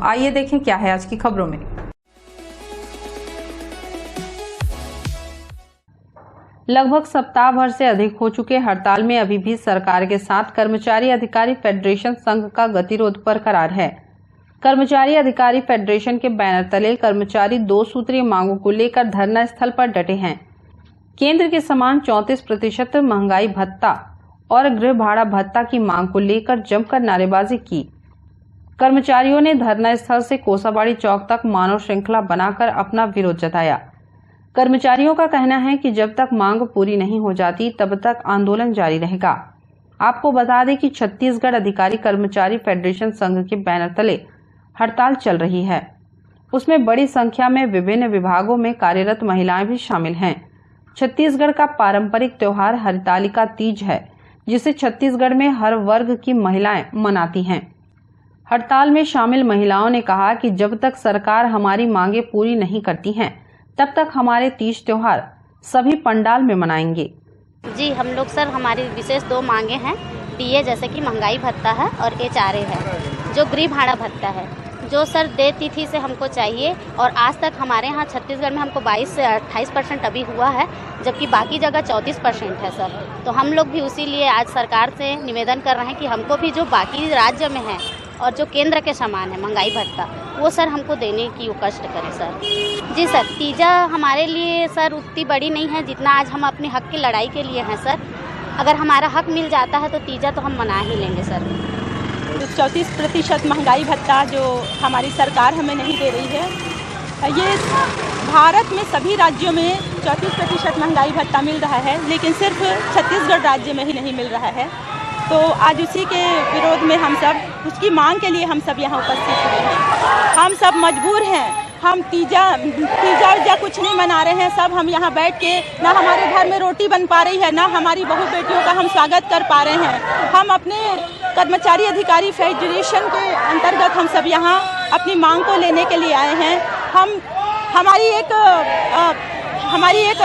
आइए देखें क्या है आज की खबरों में। लगभग सप्ताह भर से अधिक हो चुके हड़ताल में अभी भी सरकार के साथ कर्मचारी अधिकारी फेडरेशन संघ का गतिरोध बरकरार है। कर्मचारी अधिकारी फेडरेशन के बैनर तले कर्मचारी 2 सूत्रीय मांगों को लेकर धरना स्थल पर डटे हैं। केंद्र के समान 34% महंगाई भत्ता और गृह भाड़ा भत्ता की मांग को लेकर जमकर नारेबाजी की। कर्मचारियों ने धरना स्थल से कोसाबाड़ी चौक तक मानव श्रृंखला बनाकर अपना विरोध जताया। कर्मचारियों का कहना है कि जब तक मांग पूरी नहीं हो जाती तब तक आंदोलन जारी रहेगा। आपको बता दें कि छत्तीसगढ़ अधिकारी कर्मचारी फेडरेशन संघ के बैनर तले हड़ताल चल रही है। उसमें बड़ी संख्या में विभिन्न विभागों में कार्यरत महिलाएं भी शामिल हैं। छत्तीसगढ़ का पारंपरिक त्योहार हरितालिका तीज है, जिसे छत्तीसगढ़ में हर वर्ग की महिलाएं मनाती हैं। हड़ताल में शामिल महिलाओं ने कहा कि जब तक सरकार हमारी मांगे पूरी नहीं करती हैं, तब तक हमारे तीज त्योहार सभी पंडाल में मनाएंगे। जी हम लोग सर हमारी विशेष 2 मांगे हैं। टीए जैसे कि महंगाई भत्ता है और एचआरए है, जो गृह भाड़ा भत्ता है, जो सर दे तिथि से हमको चाहिए। और आज तक हमारे यहाँ छत्तीसगढ़ में हमको 22 से 28% अभी हुआ है, जबकि बाकी जगह 34% है सर। तो हम लोग भी उसी लिए आज सरकार से निवेदन कर रहे हैं कि हमको भी जो बाकी राज्य में है और जो केंद्र के समान है महंगाई भत्ता, वो सर हमको देने की कष्ट करें सर। जी सर, तीजा हमारे लिए सर उतनी बड़ी नहीं है जितना आज हम अपने हक की लड़ाई के लिए हैं सर। अगर हमारा हक मिल जाता है तो तीजा तो हम मना ही लेंगे सर। 34% महंगाई भत्ता जो हमारी सरकार हमें नहीं दे रही है, ये भारत में सभी राज्यों में 34% महंगाई भत्ता मिल रहा है, लेकिन सिर्फ छत्तीसगढ़ राज्य में ही नहीं मिल रहा है। तो आज उसी के विरोध में हम सब, उसकी मांग के लिए हम सब यहाँ उपस्थित हुए हैं। हम सब मजबूर हैं। हम तीजा कुछ नहीं मना रहे हैं। सब हम यहाँ बैठ के, ना हमारे घर में रोटी बन पा रही है, ना हमारी बहू बेटियों का हम स्वागत कर पा रहे हैं। हम अपने कर्मचारी अधिकारी फेडरेशन के अंतर्गत हम सब यहाँ अपनी मांग को लेने के लिए आए हैं। हमारी एक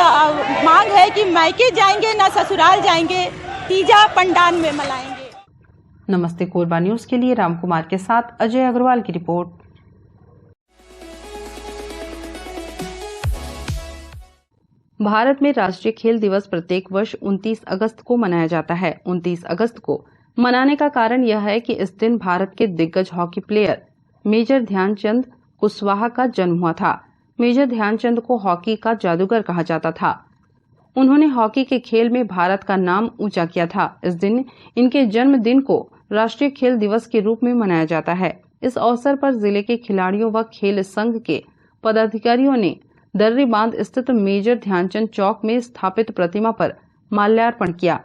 मांग है कि मायके जाएंगे ना ससुराल जाएंगे, तीजा पंडाल में मनाएंगे। नमस्ते कोरबा न्यूज के लिए राम कुमार के साथ अजय अग्रवाल की रिपोर्ट। भारत में राष्ट्रीय खेल दिवस प्रत्येक वर्ष 29 अगस्त को मनाया जाता है। 29 अगस्त को मनाने का कारण यह है कि इस दिन भारत के दिग्गज hockey player major Dhyanchand Kushwaha का जन्म हुआ था। मेजर ध्यानचंद को हॉकी का जादूगर कहा जाता था। उन्होंने हॉकी के खेल में भारत का नाम ऊंचा किया था। इस दिन इनके जन्मदिन को राष्ट्रीय खेल दिवस के रूप में मनाया जाता है। इस अवसर पर जिले के खिलाड़ियों व खेल संघ के पदाधिकारियों ने दर्री बांध स्थित मेजर ध्यानचंद चौक में स्थापित प्रतिमा पर माल्यार्पण किया।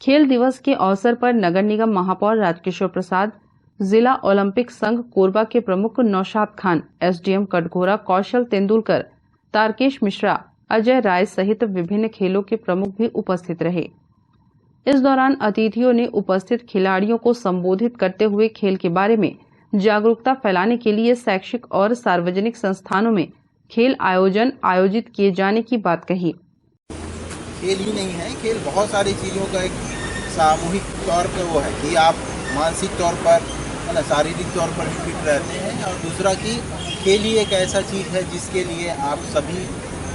खेल दिवस के अवसर पर नगर निगम महापौर राजकिशोर प्रसाद, जिला ओलंपिक संघ कोरबा के प्रमुख नौशाद खान, एसडीएम कटघोरा कौशल तेंदुलकर, तारकेश मिश्रा, अजय राय सहित विभिन्न खेलों के प्रमुख भी उपस्थित रहे। इस दौरान अतिथियों ने उपस्थित खिलाड़ियों को संबोधित करते हुए खेल के बारे में जागरूकता फैलाने के लिए शैक्षिक और सार्वजनिक संस्थानों में खेल आयोजित किए जाने की बात कही। खेल ही नहीं है, खेल बहुत सारी चीज़ों का एक सामूहिक तौर पर वो है कि आप मानसिक तौर पर, है ना, शारीरिक तौर पर भी फिट रहते हैं। और दूसरा कि खेल ही एक ऐसा चीज़ है जिसके लिए आप सभी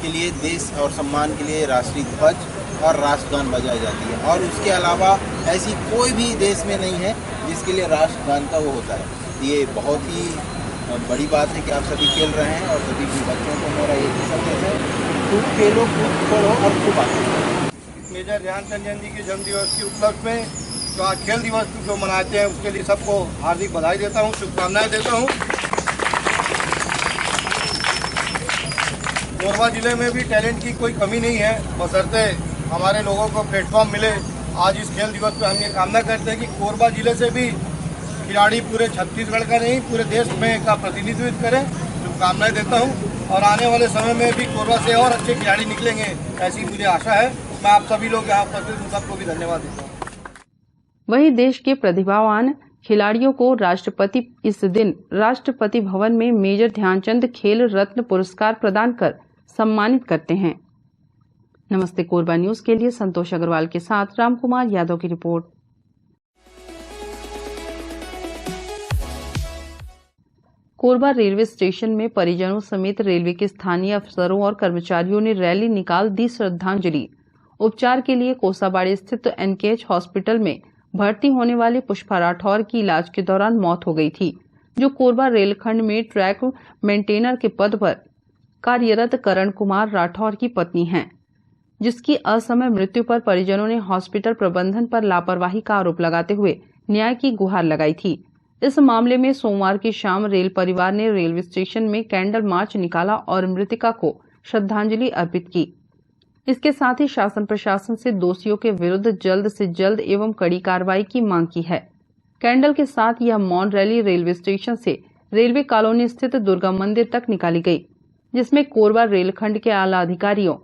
के लिए देश और सम्मान के लिए राष्ट्रीय ध्वज और राष्ट्रगान बजाई जाती है। और उसके अलावा ऐसी कोई भी देश में नहीं है जिसके लिए राष्ट्रगान का वो होता है। ये बहुत ही बड़ी बात है कि आप सभी खेल रहे हैं और सभी के बच्चों को मेरा एक संदेश है, खूब खेलो, खूब पढ़ो और खूब आगे। मेजर ध्यानचंद जी के जन्मदिवस के उपलक्ष्य में जो आज खेल दिवस जो मनाते हैं उसके लिए सबको हार्दिक बधाई देता हूँ, शुभकामनाएं देता हूँ। कोरबा जिले में भी टैलेंट की कोई कमी नहीं है, बशर्ते हमारे लोगों को प्लेटफॉर्म मिले। आज इस खेल दिवस पर हम ये कामना करते हैं कि कोरबा जिले से भी खिलाड़ी पूरे छत्तीसगढ़ का नहीं पूरे देश में का प्रतिनिधित्व करें। शुभकामनाएं देता हूं और आने वाले समय में भी कोरबा से और अच्छे खिलाड़ी निकलेंगे, ऐसी मुझे आशा है। मैं आप सभी लोग यहाँ उपस्थित सबको भी धन्यवाद देता हूँ। वहीं देश के प्रतिभावान खिलाड़ियों को राष्ट्रपति इस दिन राष्ट्रपति भवन में मेजर ध्यानचंद खेल रत्न पुरस्कार प्रदान कर सम्मानित करते हैं। नमस्ते कोरबा न्यूज के लिए संतोष अग्रवाल के साथ रामकुमार यादव की रिपोर्ट। कोरबा रेलवे स्टेशन में परिजनों समेत रेलवे के स्थानीय अफसरों और कर्मचारियों ने रैली निकाल दी श्रद्धांजलि। उपचार के लिए कोसाबाड़ी स्थित एनकेएच हॉस्पिटल में भर्ती होने वाली पुष्पा राठौर की इलाज के दौरान मौत हो गई थी, जो कोरबा रेलखंड में ट्रैक मेंटेनर के पद पर कार्यरत करण कुमार राठौर की पत्नी हैं, जिसकी असमय मृत्यु पर परिजनों ने हॉस्पिटल प्रबंधन पर लापरवाही का आरोप लगाते हुए न्याय की गुहार लगाई थी। इस मामले में सोमवार की शाम रेल परिवार ने रेलवे स्टेशन में कैंडल मार्च निकाला और मृतिका को श्रद्धांजलि अर्पित की। इसके साथ ही शासन प्रशासन से दोषियों के विरुद्ध जल्द से जल्द एवं कड़ी कार्रवाई की मांग की है। कैंडल के साथ यह मौन रैली रेलवे स्टेशन से रेलवे कॉलोनी स्थित दुर्गा मंदिर तक निकाली गई, जिसमें कोरबा रेलखंड के आला अधिकारियों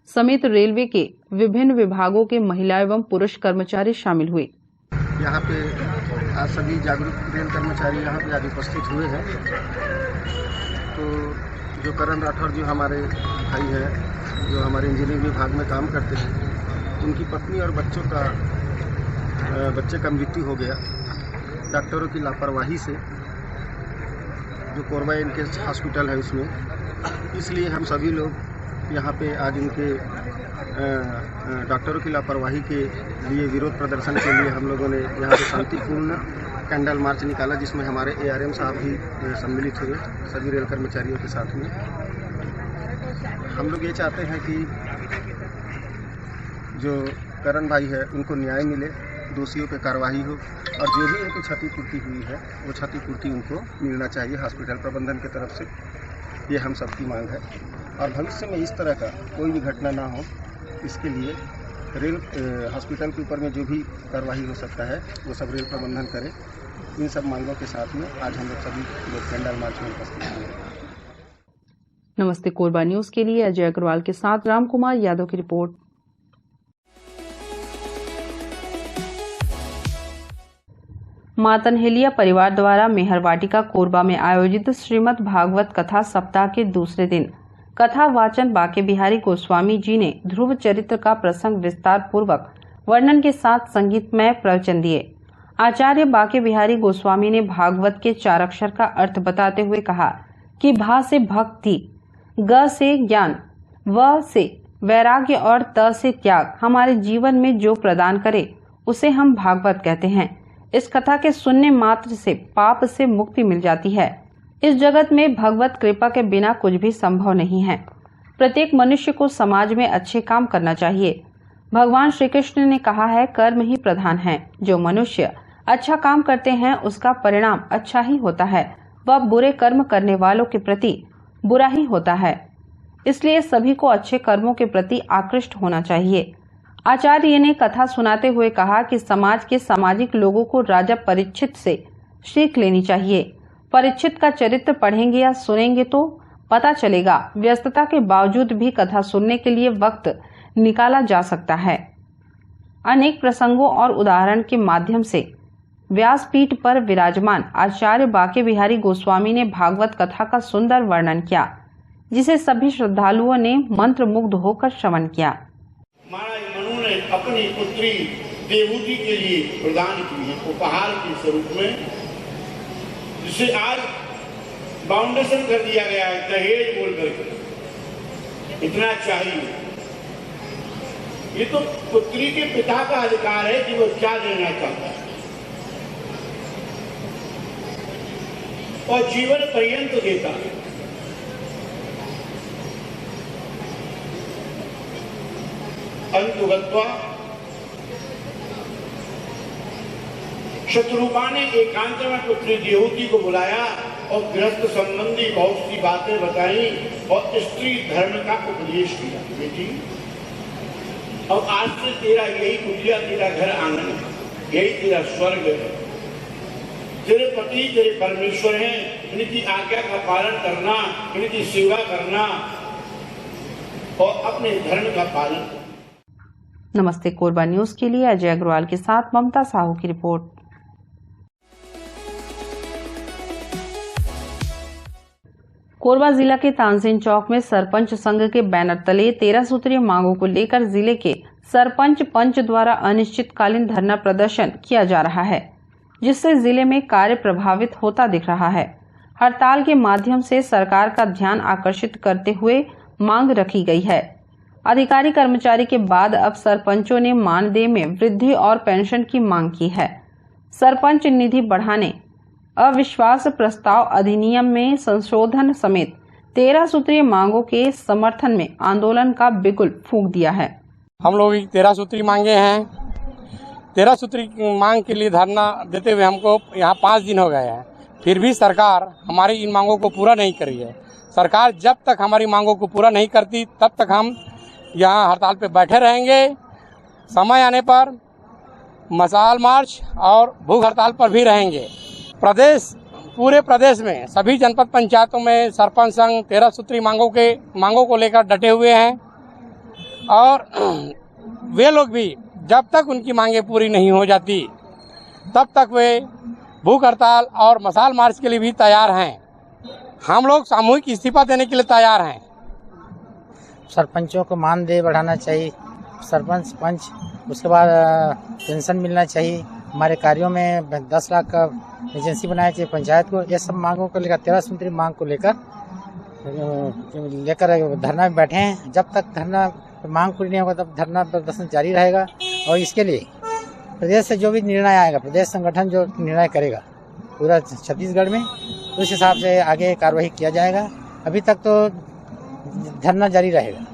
समेत रेलवे के विभिन्न विभागों के महिला एवं पुरुष कर्मचारी शामिल हुए। यहाँ पे आज सभी जागरूक रेल कर्मचारी यहाँ पे आज उपस्थित हुए हैं। तो जो करण राठौर जो हमारे भाई हैं, जो हमारे इंजीनियरिंग विभाग में काम करते हैं, उनकी पत्नी और बच्चे का मृत्यु हो गया डॉक्टरों की लापरवाही से, जो कोरबा एनकेएच हॉस्पिटल है उसमें। इसलिए हम सभी लोग यहाँ पे आज उनके डॉक्टरों की लापरवाही के लिए विरोध प्रदर्शन के लिए हम लोगों ने यहाँ पे शांतिपूर्ण कैंडल मार्च निकाला, जिसमें हमारे एआरएम साहब भी सम्मिलित हुए सभी रेल कर्मचारियों के साथ में। हम लोग ये चाहते हैं कि जो करण भाई है उनको न्याय मिले, दोषियों पे कार्रवाई हो और जो भी उनको क्षतिपूर्ति हुई है वो क्षतिपूर्ति उनको मिलना चाहिए हॉस्पिटल प्रबंधन की तरफ से। ये हम सबकी मांग है और भविष्य में इस तरह का कोई भी घटना ना हो, इसके लिए रेल हॉस्पिटल के ऊपर में जो भी कार्रवाई हो सकता है वो सब रेल प्रबंधन करे। इन सब मांगों के साथ में आज हम लोग सभी लोग कैंडल मार्च में उपस्थित हैं। नमस्ते कोरबा न्यूज के लिए अजय अग्रवाल के साथ राम कुमार यादव की रिपोर्ट। मातनहेलिया परिवार द्वारा मेहरवाटिका कोरबा में आयोजित श्रीमद् भागवत कथा सप्ताह के दूसरे दिन कथा वाचन बाके बिहारी गोस्वामी जी ने ध्रुव चरित्र का प्रसंग विस्तार पूर्वक वर्णन के साथ संगीतमय प्रवचन दिए। आचार्य बाके बिहारी गोस्वामी ने भागवत के 4 अक्षर का अर्थ बताते हुए कहा कि भा से भक्ति, ग से ज्ञान, व से वैराग्य और त से त्याग हमारे जीवन में जो प्रदान करे उसे हम भागवत कहते हैं। इस कथा के सुनने मात्र से पाप से मुक्ति मिल जाती है। इस जगत में भगवत कृपा के बिना कुछ भी संभव नहीं है। प्रत्येक मनुष्य को समाज में अच्छे काम करना चाहिए। भगवान श्री कृष्ण ने कहा है, कर्म ही प्रधान है। जो मनुष्य अच्छा काम करते हैं उसका परिणाम अच्छा ही होता है, वह बुरे कर्म करने वालों के प्रति बुरा ही होता है। इसलिए सभी को अच्छे कर्मों के प्रति आकृष्ट होना चाहिए। आचार्य ने कथा सुनाते हुए कहा कि समाज के सामाजिक लोगों को राजा परीक्षित से सीख लेनी चाहिए। परीक्षित का चरित्र पढ़ेंगे या सुनेंगे तो पता चलेगा। व्यस्तता के बावजूद भी कथा सुनने के लिए वक्त निकाला जा सकता है। अनेक प्रसंगों और उदाहरण के माध्यम से व्यासपीठ पर विराजमान आचार्य बाके बिहारी गोस्वामी ने भागवत कथा का सुंदर वर्णन किया, जिसे सभी श्रद्धालुओं ने मंत्रमुग्ध होकर श्रवण किया। महाराज मनु ने अपनी पुत्री देवहूति के लिए प्रदान की है उपहार के स्वरूप में, जिसे आज बाउंडेशन कर दिया गया है दहेज बोल करके। इतना चाहिए। ये तो पुत्री के पिता का अधिकार है कि वो क्या देना चाहता है और जीवन पर्यंत देता है। अंतुगत्वा शत्रुपा ने एकांत में पुत्री देवहूति को बुलाया और गृहस्थ संबंधी बहुत सी बातें बताई और स्त्री धर्म का उपदेश किया। बेटी, और आज से तेरा यही कुटिया, तेरा घर आंगन है, यही तेरा स्वर्ग है। तेरे पति तेरे परमेश्वर हैं, इनकी आज्ञा का पालन करना, इनकी सेवा करना और अपने धर्म का पालन करना। नमस्ते कोरबा न्यूज के लिए अजय अग्रवाल के साथ ममता साहू की रिपोर्ट। कोरबा जिला के तानसेन चौक में सरपंच संघ के बैनर तले 13 सूत्रीय मांगों को लेकर जिले के सरपंच पंच द्वारा अनिश्चितकालीन धरना प्रदर्शन किया जा रहा है, जिससे जिले में कार्य प्रभावित होता दिख रहा है। हड़ताल के माध्यम से सरकार का ध्यान आकर्षित करते हुए मांग रखी गई है। अधिकारी कर्मचारी के बाद अब सरपंचों ने मानदेय में वृद्धि और पेंशन की मांग की है। सरपंच निधि बढ़ाने, अविश्वास प्रस्ताव अधिनियम में संशोधन समेत 13 सूत्रीय मांगों के समर्थन में आंदोलन का बिगुल फूंक दिया है। हम लोग 13 सूत्री मांगे हैं। 13 सूत्री मांग के लिए धरना देते हुए हमको यहाँ 5 दिन हो गए हैं, फिर भी सरकार हमारी इन मांगों को पूरा नहीं करी है। सरकार जब तक हमारी मांगों को पूरा नहीं करती तब तक हम यहाँ हड़ताल पे बैठे रहेंगे। समय आने पर मशाल मार्च और भूख हड़ताल पर भी रहेंगे। पूरे प्रदेश में सभी जनपद पंचायतों में सरपंच संघ 13 सूत्री मांगों को लेकर डटे हुए हैं और वे लोग भी जब तक उनकी मांगें पूरी नहीं हो जाती तब तक वे भूख हड़ताल और मशाल मार्च के लिए भी तैयार हैं। हम लोग सामूहिक इस्तीफा देने के लिए तैयार हैं। सरपंचों को मानदेय बढ़ाना चाहिए, सरपंच पंच, उसके बाद पेंशन मिलना चाहिए। हमारे कार्यों में 10 लाख का एजेंसी बनाना चाहिए पंचायत को। ये सब मांगों को लेकर 13 सूत्री मांग को लेकर धरना में बैठे हैं। जब तक धरना मांग पूरी नहीं होगा तब धरना प्रदर्शन जारी रहेगा और इसके लिए प्रदेश से जो भी निर्णय आएगा, प्रदेश संगठन जो निर्णय करेगा पूरा छत्तीसगढ़ में, उस हिसाब से आगे कार्रवाई किया जाएगा। अभी तक तो धरना जारी रहेगा।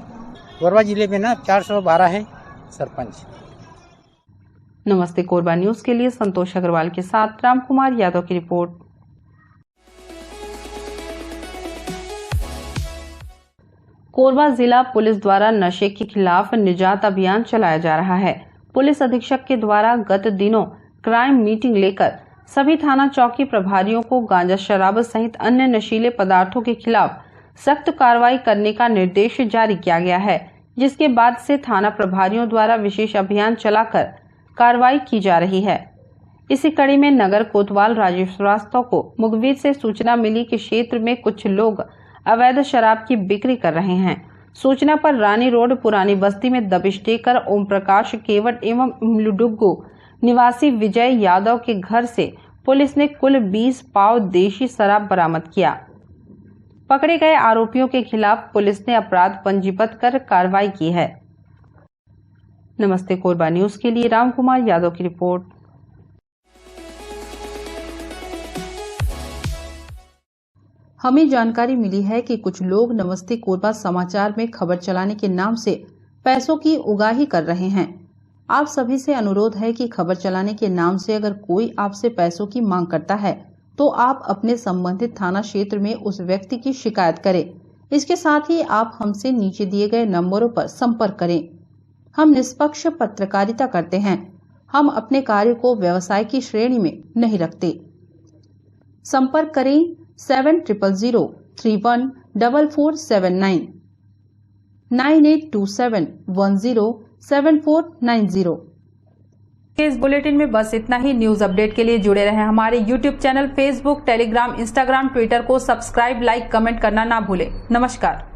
कोरबा जिले में ना 412 है सरपंच। नमस्ते कोरबा न्यूज के लिए संतोष अग्रवाल के साथ रामकुमार यादव की रिपोर्ट। कोरबा जिला पुलिस द्वारा नशे के खिलाफ निजात अभियान चलाया जा रहा है। पुलिस अधीक्षक के द्वारा गत दिनों क्राइम मीटिंग लेकर सभी थाना चौकी प्रभारियों को गांजा शराब सहित अन्य नशीले पदार्थों के खिलाफ सख्त कार्रवाई करने का निर्देश जारी किया गया है, जिसके बाद से थाना प्रभारियों द्वारा विशेष अभियान चलाकर कार्रवाई की जा रही है। इसी कड़ी में नगर कोतवाल राजेश श्रीवास्तव को मुखबिर से सूचना मिली कि क्षेत्र में कुछ लोग अवैध शराब की बिक्री कर रहे हैं। सूचना पर रानी रोड पुरानी बस्ती में दबिश देकर ओम प्रकाश केवट एवं इमलुडुगु निवासी विजय यादव के घर से पुलिस ने कुल 20 पाव देशी शराब बरामद किया। पकड़े गए आरोपियों के खिलाफ पुलिस ने अपराध पंजीबद्ध कर कार्रवाई की है। नमस्ते कोरबा न्यूज के लिए रामकुमार यादव की रिपोर्ट। हमें जानकारी मिली है कि कुछ लोग नमस्ते कोरबा समाचार में खबर चलाने के नाम से पैसों की उगाही कर रहे हैं। आप सभी से अनुरोध है कि खबर चलाने के नाम से अगर कोई आपसे पैसों की मांग करता है तो आप अपने संबंधित थाना क्षेत्र में उस व्यक्ति की शिकायत करें। इसके साथ ही आप हमसे नीचे दिए गए नंबरों पर संपर्क करें। हम निष्पक्ष पत्रकारिता करते हैं। हम अपने कार्य को व्यवसाय की श्रेणी में नहीं रखते। संपर्क करें 7000314479 9827107490। इस बुलेटिन में बस इतना ही। न्यूज अपडेट के लिए जुड़े रहें हमारे YouTube channel, Facebook, Telegram, Instagram, Twitter को सब्सक्राइब, लाइक, कमेंट करना ना भूलें। नमस्कार।